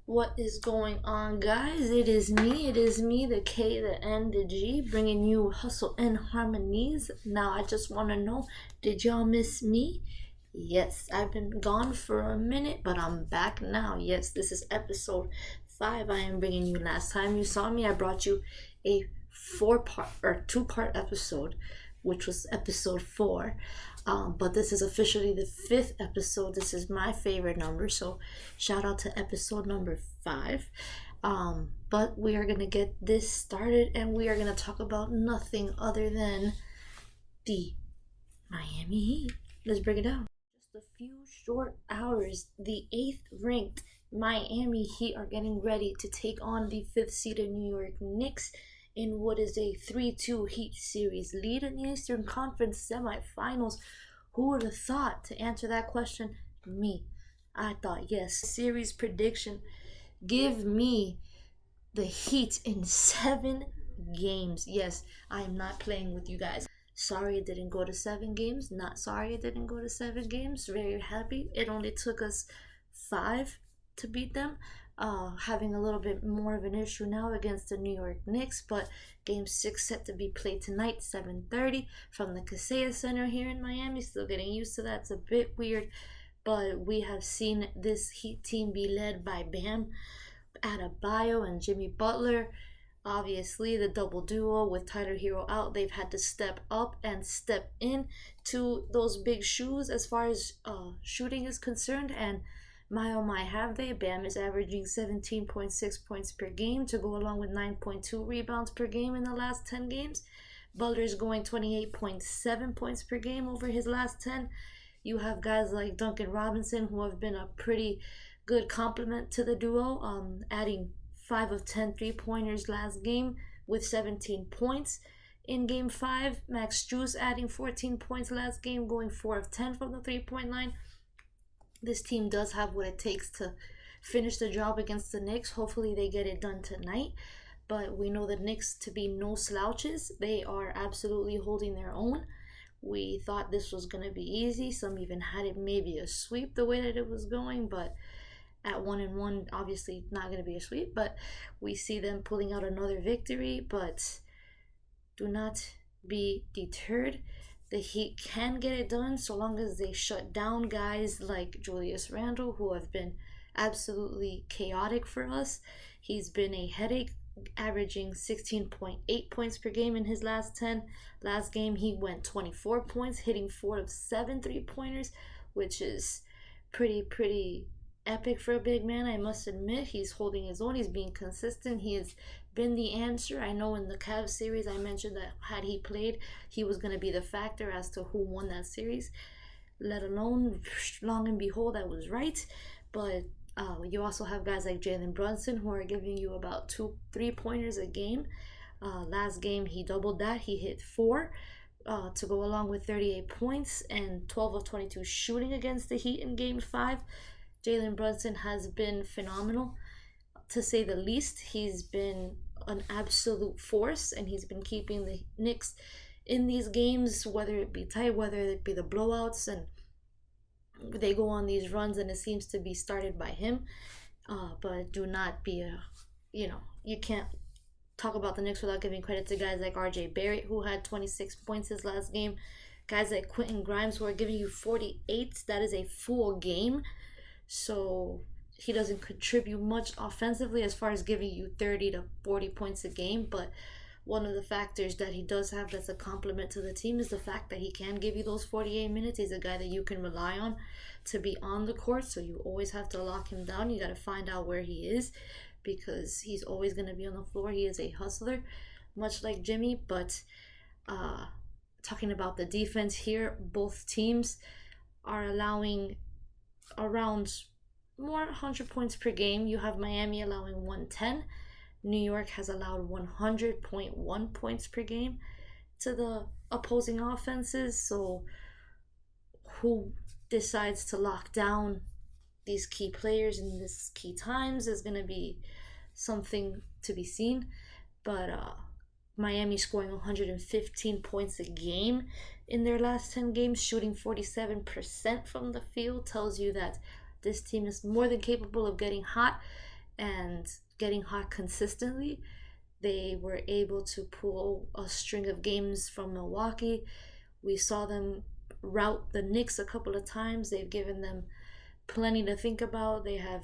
What is going on, guys? It is me, the K, the N, the G, bringing you Hustle and Harmoniez. Now, I just want to know, did y'all miss me? Yes, I've been gone for a minute, but I'm back now. Yes, this is episode 5 I am bringing you. Last time you saw me, I brought you a 4-part or 2-part episode, which was episode 4. But this is officially the 5th episode. This is my favorite number, so shout out to episode number 5. But we are gonna get this started, and we are gonna talk about nothing other than the Miami Heat. Let's break it down. Just a few short hours, the 8th ranked Miami Heat are getting ready to take on the 5th seeded New York Knicks in what is a 3-2 Heat series lead in the Eastern Conference semifinals. Who would have thought? To answer that question, me. I thought yes. Series prediction. Give me the Heat in 7 games. Yes, I am not playing with you guys. Sorry it didn't go to 7 games. Not sorry it didn't go to 7 games. Very happy. It only took us 5 to beat them. Having a little bit more of an issue now against the New York Knicks, but game 6 set to be played tonight, 7:30 from the Kaseya Center here in Miami. Still getting used to that. It's a bit weird, but we have seen this Heat team be led by Bam Adebayo and Jimmy Butler. Obviously, the double duo with Tyler Hero out, they've had to step up and step in to those big shoes as far as shooting is concerned, and my oh my, have they? Bam is averaging 17.6 points per game to go along with 9.2 rebounds per game in the last 10 games. Butler is going 28.7 points per game over his last 10. You have guys like Duncan Robinson, who have been a pretty good complement to the duo, adding 5 of 10 3-pointers last game with 17 points. In game 5, Max Strus adding 14 points last game, going 4 of 10 from the 3-point line. This team does have what it takes to finish the job against the Knicks. Hopefully they get it done tonight. But we know the Knicks to be no slouches. They are absolutely holding their own. We thought this was going to be easy. Some even had it maybe a sweep the way that it was going. But at 1-1, obviously not going to be a sweep. But we see them pulling out another victory. But do not be deterred. The Heat can get it done so long as they shut down guys like Julius Randle, who have been absolutely chaotic for us. He's been a headache, averaging 16.8 points per game in his last 10. Last game, he went 24 points, hitting 4 of 7 3-pointers, which is pretty epic for a big man. I must admit, he's holding his own. He's being consistent. He has been the answer. I know in the Cavs series I mentioned that had he played, he was going to be the factor as to who won that series. Let alone, long and behold, I was right. But you also have guys like Jalen Brunson, who are giving you about 2 3-pointers a game. Last game he doubled that. He hit 4 to go along with 38 points and 12 of 22 shooting against the Heat in game 5. Jalen Brunson has been phenomenal, to say the least. He's been an absolute force, and he's been keeping the Knicks in these games, whether it be tight, whether it be the blowouts, and they go on these runs, and it seems to be started by him. But do not be you can't talk about the Knicks without giving credit to guys like RJ Barrett, who had 26 points his last game. Guys like Quentin Grimes, who are giving you 48. That is a full game. So he doesn't contribute much offensively as far as giving you 30 to 40 points a game. But one of the factors that he does have that's a compliment to the team is the fact that he can give you those 48 minutes. He's a guy that you can rely on to be on the court. So you always have to lock him down. You got to find out where he is, because he's always going to be on the floor. He is a hustler, much like Jimmy. But talking about the defense here, both teams are allowing around more 100 points per game. You have Miami allowing 110. New York has allowed 100.1 points per game to the opposing offenses. So who decides to lock down these key players in this key times is going to be something to be seen. But Miami scoring 115 points a game in their last 10 games, shooting 47% from the field, tells you that this team is more than capable of getting hot. and getting hot consistently. They were able to pull a string of games from Milwaukee. We saw them rout the Knicks a couple of times. They've given them plenty to think about. They have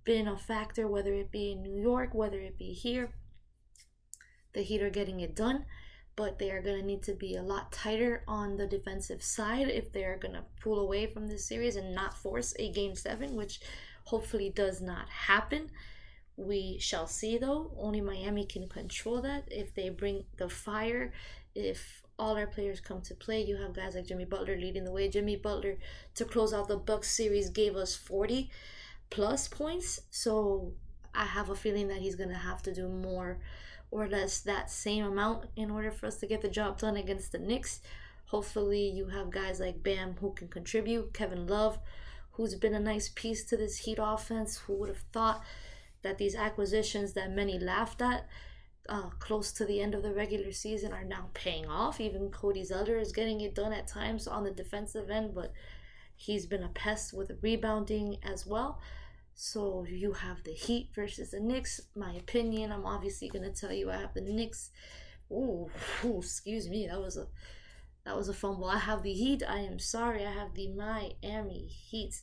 been a factor, whether it be in New York, whether it be here. The Heat are getting it done, but they are going to need to be a lot tighter on the defensive side if they are going to pull away from this series and not force a game 7, which hopefully does not happen. We shall see, though. Only Miami can control that. If they bring the fire, if all our players come to play, you have guys like Jimmy Butler leading the way. Jimmy Butler, to close out the Bucks series, gave us 40 plus points. So I have a feeling that he's going to have to do more or less that same amount in order for us to get the job done against the Knicks. Hopefully you have guys like Bam who can contribute. Kevin Love, who's been a nice piece to this Heat offense. Who would have thought that these acquisitions that many laughed at close to the end of the regular season are now paying off. Even Cody Zeller is getting it done at times on the defensive end, but he's been a pest with rebounding as well. So you have the Heat versus the Knicks. My opinion, I'm obviously going to tell you I have the Knicks. Ooh, excuse me. That was a fumble. I have the Heat. I am sorry. I have the Miami Heat.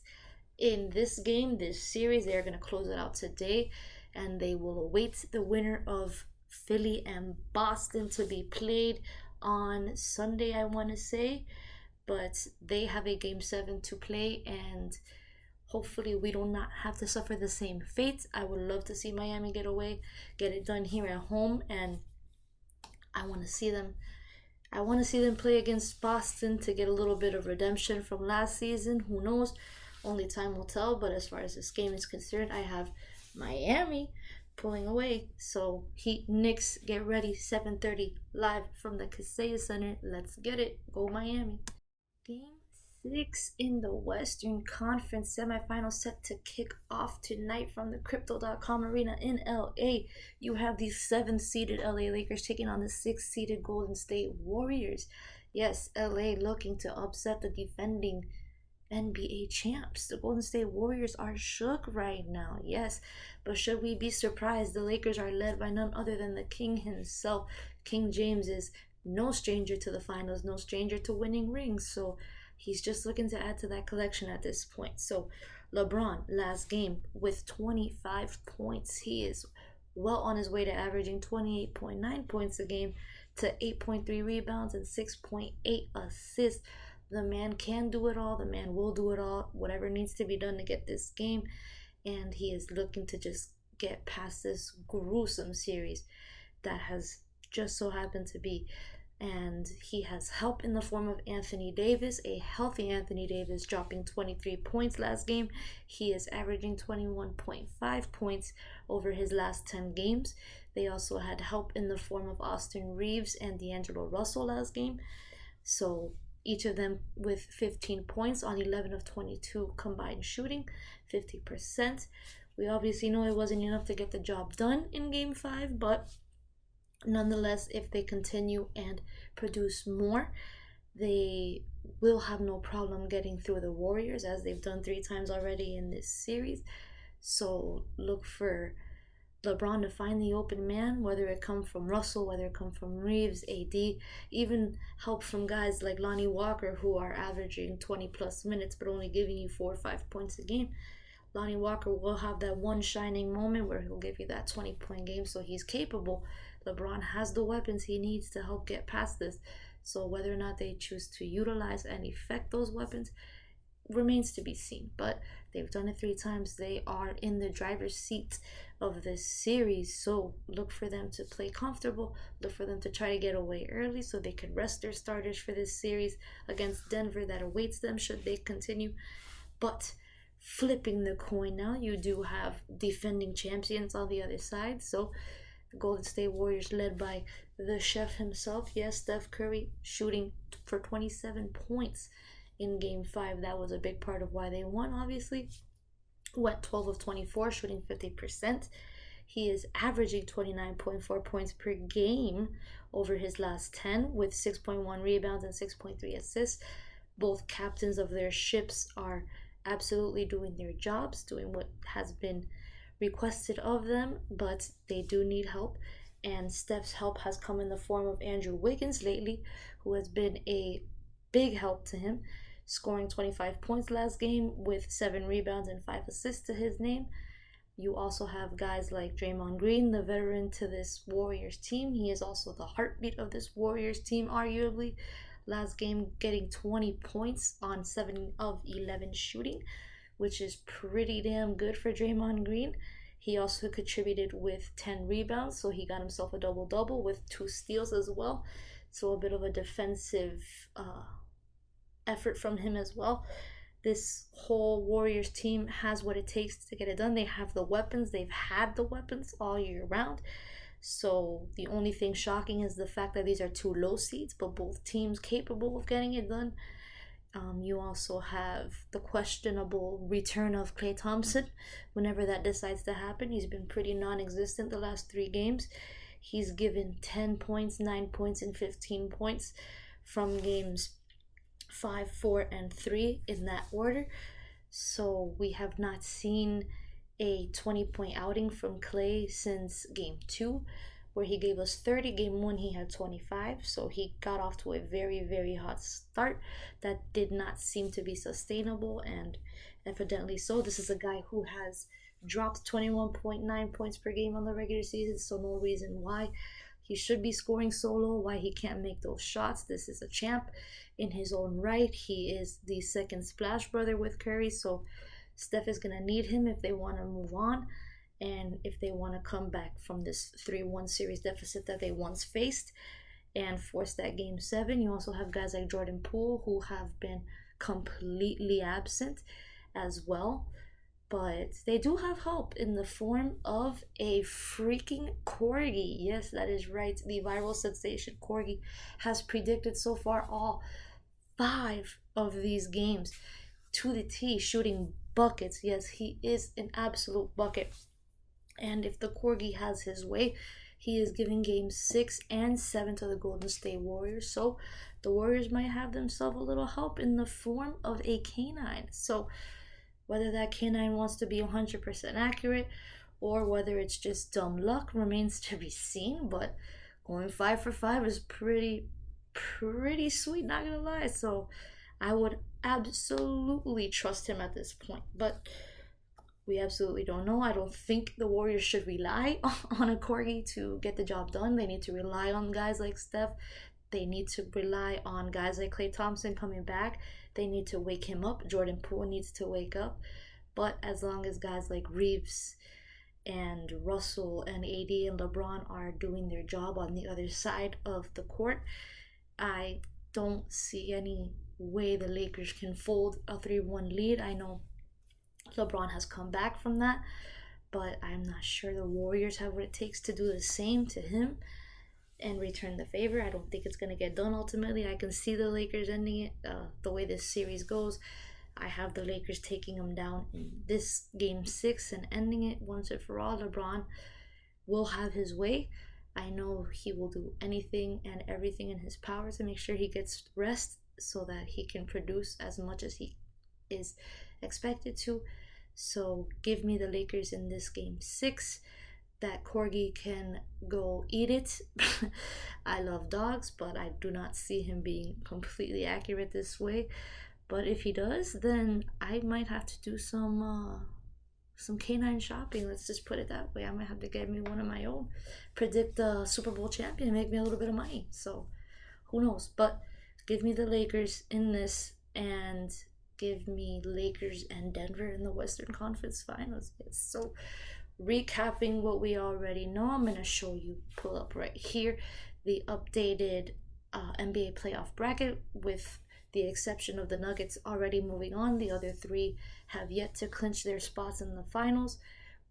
In this game, this series, they are going to close it out today, and they will await the winner of Philly and Boston to be played on Sunday, I want to say. But they have a game 7 to play, and hopefully we do not have to suffer the same fate. I would love to see Miami get it done here at home, and I want to see them play against Boston to get a little bit of redemption from last season. Who knows? Only time will tell. But as far as this game is concerned, I have Miami pulling away. So Heat Knicks, get ready. 7:30 live from the Kaseya Center. Let's get it. Go Miami. Game 6 in the Western Conference semifinals set to kick off tonight from the Crypto.com Arena in LA. You have the 7th-seeded LA Lakers taking on the 6th-seeded Golden State Warriors. Yes, LA looking to upset the defending NBA champs. The Golden State Warriors are shook right now, yes. But should we be surprised? The Lakers are led by none other than the King himself. King James is no stranger to the finals, no stranger to winning rings. So he's just looking to add to that collection at this point. So LeBron, last game with 25 points. He is well on his way to averaging 28.9 points a game to 8.3 rebounds and 6.8 assists. The man can do it all. The man will do it all. Whatever needs to be done to get this game. And he is looking to just get past this gruesome series that has just so happened to be. And he has help in the form of Anthony Davis, a healthy Anthony Davis, dropping 23 points last game. He is averaging 21.5 points over his last 10 games. They also had help in the form of Austin Reeves and D'Angelo Russell last game. So each of them with 15 points on 11 of 22 combined shooting, 50%. We obviously know it wasn't enough to get the job done in Game 5, but nonetheless, if they continue and produce more, they will have no problem getting through the Warriors, as they've done 3 times already in this series. So look for LeBron to find the open man, whether it come from Russell, whether it come from Reeves, AD, even help from guys like Lonnie Walker, who are averaging 20 plus minutes but only giving you 4 or 5 points a game. Lonnie Walker will have that one shining moment where he'll give you that 20-point game, so he's capable. LeBron has the weapons he needs to help get past this. So whether or not they choose to utilize and effect those weapons remains to be seen. But they've done it 3 times. They are in the driver's seat of this series. So look for them to play comfortable. Look for them to try to get away early so they can rest their starters for this series against Denver that awaits them should they continue. But flipping the coin now, you do have defending champions on the other side. So the Golden State Warriors, led by the chef himself, yes, Steph Curry, shooting for 27 points in Game 5. That was a big part of why they won, obviously. Went 12 of 24, shooting 50%. He is averaging 29.4 points per game over his last 10, with 6.1 rebounds and 6.3 assists. Both captains of their ships are absolutely doing their jobs, doing what has been requested of them, but they do need help. And Steph's help has come in the form of Andrew Wiggins lately, who has been a big help to him, scoring 25 points last game with 7 rebounds and 5 assists to his name. You also have guys like Draymond Green, the veteran to this Warriors team. He is also the heartbeat of this Warriors team, arguably. Last game getting 20 points on 7 of 11 shooting, which is pretty damn good for Draymond Green. He also contributed with 10 rebounds, so he got himself a double-double with 2 steals as well. So a bit of a defensive effort from him as well. This whole Warriors team has what it takes to get it done. They have the weapons. They've had the weapons all year round. So the only thing shocking is the fact that these are 2 low seeds, but both teams capable of getting it done. You also have the questionable return of Klay Thompson. Whenever that decides to happen, he's been pretty non-existent the last 3 games. He's given 10 points, 9 points, and 15 points from games 5, 4, and 3 in that order. So we have not seen a 20-point outing from Klay since game 2, where he gave us 30. Game 1 he had 25, so he got off to a very, very hot start that did not seem to be sustainable, and evidently so. This is a guy who has dropped 21.9 points per game on the regular season, so no reason why he should be scoring so low, why he can't make those shots. This is a champ in his own right. He is the second splash brother with Curry, so Steph is going to need him if they want to move on and if they want to come back from this 3-1 series deficit that they once faced and force that game 7. You also have guys like Jordan Poole who have been completely absent as well. But they do have help in the form of a freaking Corgi. Yes, that is right. The viral sensation Corgi has predicted so far all 5 of these games to the T, shooting buckets. Yes, he is an absolute bucket. And if the Corgi has his way, he is giving games 6 and 7 to the Golden State Warriors. So the Warriors might have themselves a little help in the form of a canine. So whether that canine wants to be 100% accurate or whether it's just dumb luck remains to be seen. But going 5 for 5 is pretty sweet, not gonna lie. So I would absolutely trust him at this point. But we absolutely don't know. I don't think the Warriors should rely on a Corgi to get the job done. They need to rely on guys like Steph. They need to rely on guys like Klay Thompson coming back. They need to wake him up. Jordan Poole needs to wake up. But as long as guys like Reeves and Russell and AD and LeBron are doing their job on the other side of the court, I don't see any way the Lakers can fold a 3-1 lead. I know LeBron has come back from that, but I'm not sure the Warriors have what it takes to do the same to him and return the favor. I don't think it's going to get done ultimately. I can see the Lakers ending it the way this series goes. I have the Lakers taking them down in this game 6 and ending it once and for all. LeBron will have his way. I know he will do anything and everything in his power to make sure he gets rest so that he can produce as much as he is expected to. So give me the Lakers in this game 6. That Corgi can go eat it. I love dogs, but I do not see him being completely accurate this way. But if he does, then I might have to do some canine shopping. Let's just put it that way. I might have to get me one of my own, predict the Super Bowl champion, make me a little bit of money. So who knows? But give me the Lakers in this, and give me Lakers and Denver in the Western Conference Finals. Yes. So recapping what we already know, I'm going to show you, pull up right here, the updated NBA playoff bracket with the exception of the Nuggets already moving on. The other 3 have yet to clinch their spots in the finals.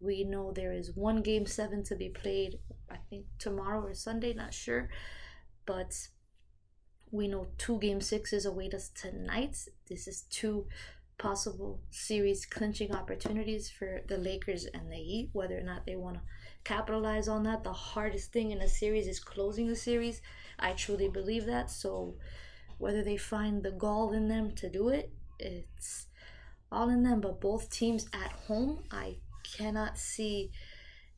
We know there is one game 7 to be played, I think tomorrow or Sunday, not sure. But we know 2 game 6s await us tonight. This is 2 possible series clinching opportunities for the Lakers and the Heat, whether or not they want to capitalize on that. The hardest thing in a series is closing the series. I truly believe that. So whether they find the gall in them to do it, it's all in them. But both teams at home, I cannot see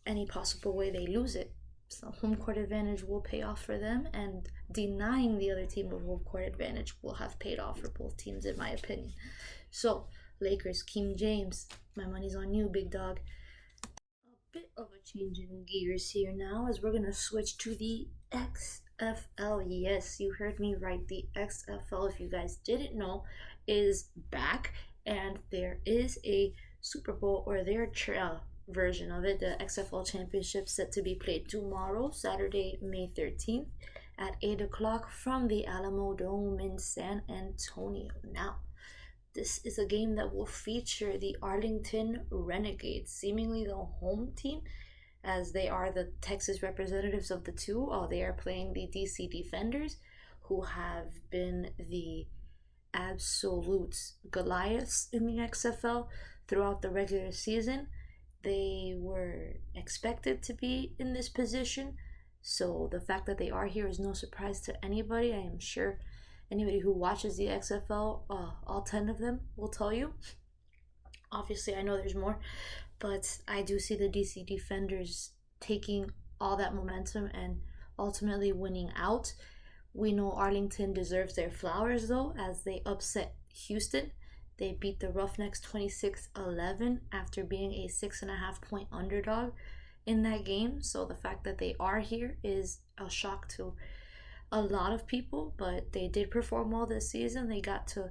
any possible way they lose it. So home court advantage will pay off for them, and denying the other team of home court advantage will have paid off for both teams, in my opinion. So Lakers, King James, my money's on you, big dog. A bit of a change in gears here now, as we're gonna switch to the XFL. Yes, you heard me right. The XFL, if you guys didn't know, is back, and there is a Super Bowl, or their version of it, the XFL Championship, set to be played tomorrow, Saturday, May 13th at 8 o'clock from the Alamo Dome in San Antonio. Now, this is a game that will feature the Arlington Renegades, seemingly the home team, as they are the Texas representatives of the two. They are playing the DC Defenders, who have been the absolute Goliaths in the XFL throughout the regular season. They were expected to be in this position, so the fact that they are here is no surprise to anybody. I am sure anybody who watches the XFL, all 10 of them, will tell you. Obviously, I know there's more, but I do see the DC Defenders taking all that momentum and ultimately winning out. We know Arlington deserves their flowers, though, as they upset Houston. They beat the Roughnecks 26-11 after being a 6.5 point underdog in that game. So the fact that they are here is a shock to a lot of people, but they did perform well this season. They got to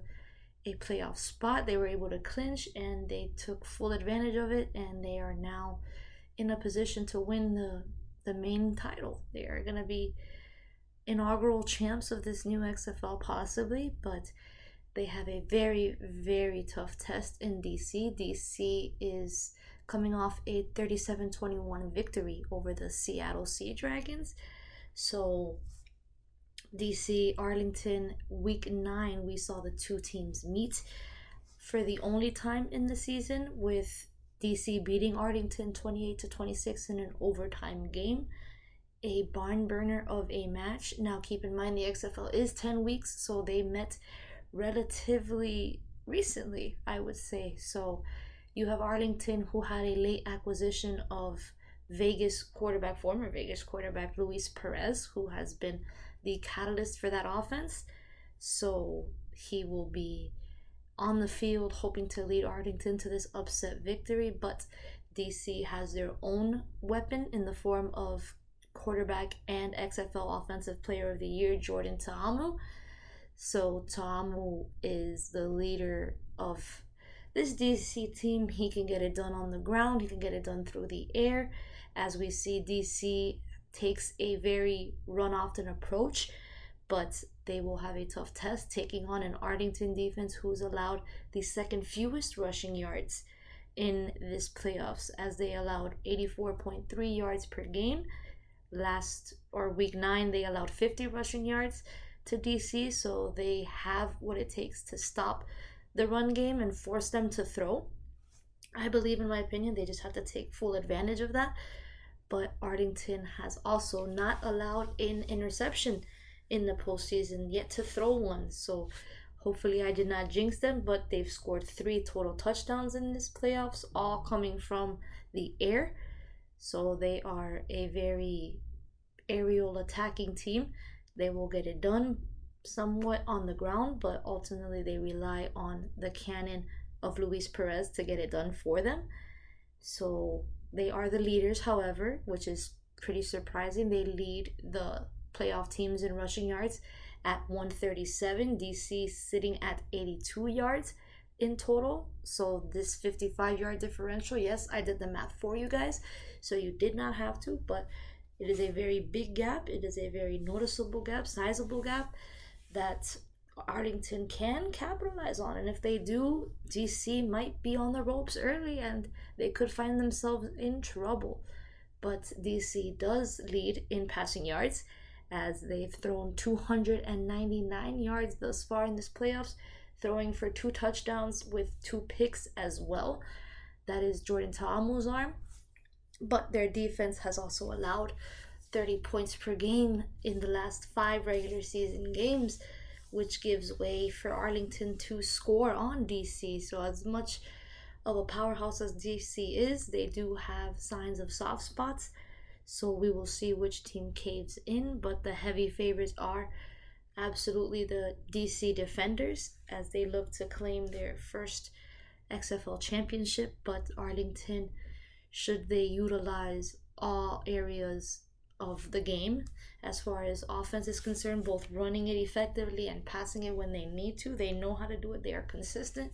a playoff spot. They were able to clinch, and they took full advantage of it, and they are now in a position to win the main title. They are going to be inaugural champs of this new XFL, possibly, but they have a very, very tough test in DC. DC is coming off a 37-21 victory over the Seattle Sea Dragons. So DC, Arlington, week 9, we saw the two teams meet for the only time in the season, with DC beating Arlington 28-26 in an overtime game. A barn burner of a match. Now keep in mind the XFL is 10 weeks, so they met relatively recently, I would say. So you have Arlington, who had a late acquisition of former Vegas quarterback Luis Perez, who has been the catalyst for that offense. So he will be on the field hoping to lead Arlington to this upset victory, but DC has their own weapon in the form of quarterback and XFL Offensive Player of the Year Jordan Ta'amu. So Ta'amu is the leader of this DC team. He can get it done on the ground, he can get it done through the air, as we see DC takes a very run-often approach, but they will have a tough test taking on an Arlington defense who's allowed the second fewest rushing yards in this playoffs, as they allowed 84.3 yards per game. Week 9, they allowed 50 rushing yards to DC, so they have what it takes to stop the run game and force them to throw. I believe, in my opinion, they just have to take full advantage of that. But Arlington has also not allowed an interception in the postseason yet to throw one. So hopefully I did not jinx them, but they've scored 3 total touchdowns in this playoffs, all coming from the air. So they are a very aerial attacking team. They will get it done somewhat on the ground, but ultimately they rely on the cannon of Luis Perez to get it done for them. So they are the leaders, however, which is pretty surprising. They lead the playoff teams in rushing yards at 137. DC sitting at 82 yards in total. So this 55-yard differential, yes, I did the math for you guys, so you did not have to, but it is a very big gap. It is a very noticeable gap, sizable gap that Arlington can capitalize on. And if they do, DC might be on the ropes early and they could find themselves in trouble. But DC does lead in passing yards, as they've thrown 299 yards thus far in this playoffs, throwing for 2 touchdowns with 2 picks as well. That is Jordan Ta'amu's arm. But their defense has also allowed 30 points per game in the last 5 regular season games, which gives way for Arlington to score on DC. So as much of a powerhouse as DC is, they do have signs of soft spots. So we will see which team caves in, but the heavy favorites are absolutely the DC Defenders as they look to claim their first XFL Championship. But Arlington, should they utilize all areas of the game as far as offense is concerned, both running it effectively and passing it when they need to, they know how to do it, they are consistent,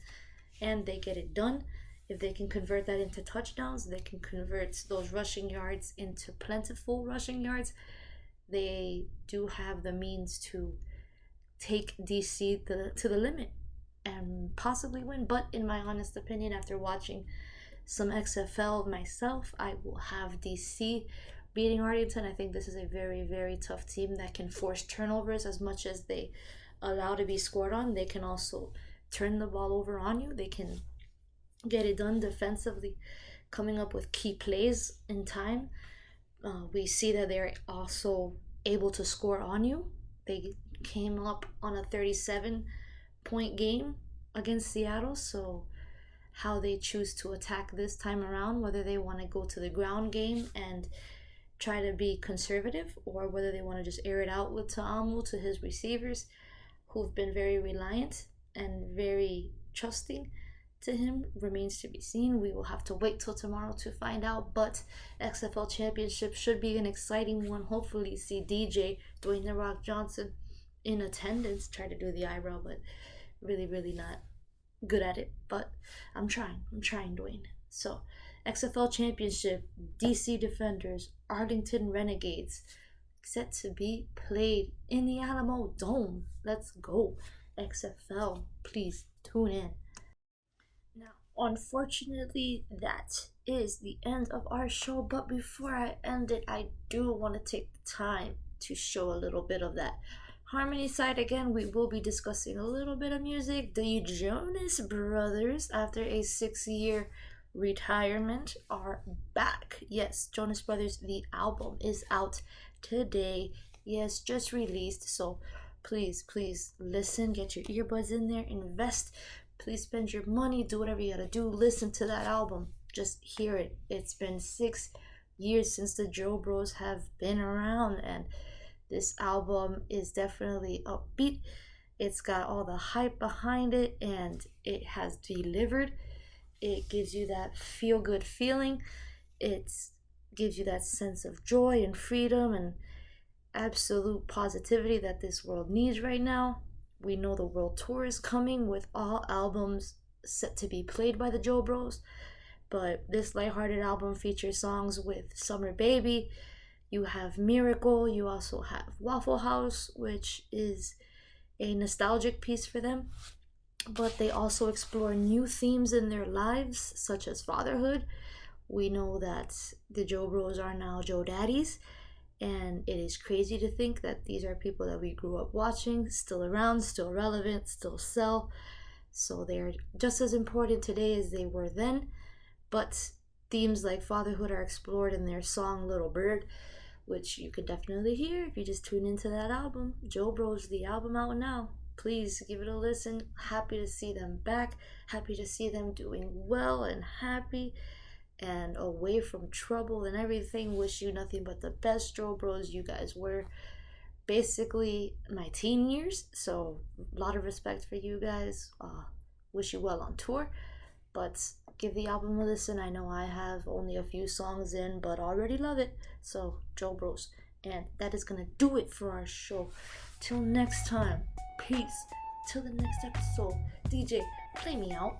and they get it done. If they can convert that into touchdowns, they can convert those rushing yards into plentiful rushing yards. They do have the means to take DC to the limit and possibly win. But in my honest opinion, after watching some XFL myself, I will have DC beating Arlington. I think this is a very, very tough team that can force turnovers as much as they allow to be scored on. They can also turn the ball over on you. They can get it done defensively, coming up with key plays in time. We see that they're also able to score on you. They came up on a 37-point game against Seattle, so how they choose to attack this time around, whether they want to go to the ground game and try to be conservative, or whether they want to just air it out with Ta'amu to his receivers, who've been very reliant and very trusting to him, remains to be seen. We will have to wait till tomorrow to find out, but XFL Championship should be an exciting one. Hopefully see DJ, Dwayne The Rock Johnson, in attendance. Try to do the eyebrow, but really not good at it, but I'm trying, Dwayne. So XFL Championship, DC Defenders, Arlington Renegades, set to be played in the Alamo Dome. Let's go XFL. Please tune in. Now, unfortunately, that is the end of our show, but before I end it, I do want to take the time to show a little bit of that Harmony side. Again, we will be discussing a little bit of music. The Jonas Brothers, after a 6-year retirement, are back. Yes, Jonas Brothers, the album is out today. Yes, just released. So please listen, get your earbuds in there, invest. Please spend your money, do whatever you gotta do. Listen to that album. Just hear it. It's been 6 years since the Joe Bros have been around, and this album is definitely upbeat. It's got all the hype behind it, and it has delivered. It gives you that feel-good feeling. It gives you that sense of joy and freedom and absolute positivity that this world needs right now. We know the world tour is coming with all albums set to be played by the Joe Bros, but this lighthearted album features songs with Summer Baby. You have Miracle. You also have Waffle House, which is a nostalgic piece for them. But they also explore new themes in their lives, such as fatherhood. We know that the Joe Bros are now Joe Daddies, and it is crazy to think that these are people that we grew up watching, still around, still relevant, still sell. So they're just as important today as they were then. But themes like fatherhood are explored in their song Little Bird, which you could definitely hear if you just tune into that album. Joe Bros, the album out now. Please give it a listen. Happy to see them back. Happy to see them doing well and happy and away from trouble and everything. Wish you nothing but the best, Joe Bros. You guys were basically my teen years, so a lot of respect for you guys. Wish you well on tour, but give the album a listen. I know I have only a few songs in, but already love it. So Joe Bros. And that is gonna do it for our show. Till next time, peace. Till the next episode, DJ, play me out.